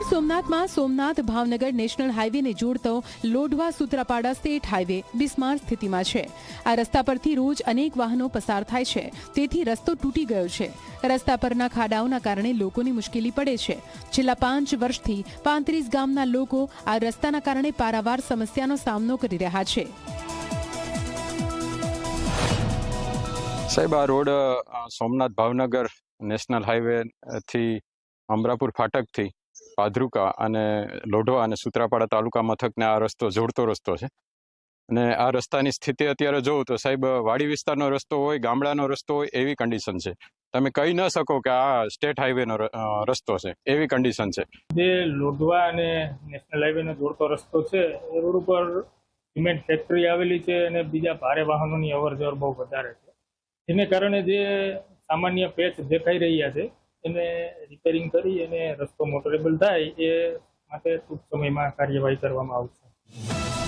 ગીર સોમનાથમાં સોમનાથ ભાવનગર નેશનલ હાઈવેને જોડતો Lodhva Sutrapada state highway બિસ્માર સ્થિતિમાં છે। આ રસ્તા પરથી રોજ અનેક વાહનો પસાર થાય છે, તેથી રસ્તો તૂટી ગયો છે। રસ્તા પરના ખાડાઓના કારણે લોકોને મુશ્કેલી પડે છે। છેલ્લા 5 વર્ષથી 35 ગામના લોકો આ રસ્તાના કારણે પારાવાર સમસ્યાનો સામનો કરી રહ્યા છે। સાહેબ, આ road Somnath Bhavnagar national highway થી અમરાપુર ફાટકથી પાધરુકા અને લોઢવા અને સુત્રાપાડા તાલુકા મથકને આ રસ્તો જોડતો રસ્તો છે। અને આ રસ્તાની સ્થિતિ અત્યારે જોઉં તો સાહેબ વાડી વિસ્તારનો રસ્તો હોય, ગામડાનો રસ્તો હોય એવી કન્ડિશન છે। તમે કહી ન શકો કે આ સ્ટેટ હાઈવેનો રસ્તો છે, એવી કન્ડિશન છે। જે લોઢવા અને નેશનલ હાઈવેનો જોડતો રસ્તો છે એ રોડ ઉપર સિમેન્ટ ફેક્ટરી આવેલી છે અને બીજા ભારે વાહનોની અવરજવર બહુ વધારે છે, જેને કારણે જે સામાન્ય પેચ દેખાઈ રહ્યા છે એને રિપેરિંગ કરી અને રસ્તો મોટરેબલ થાય એ માટે ટૂંક સમયમાં કાર્યવાહી કરવામાં આવશે।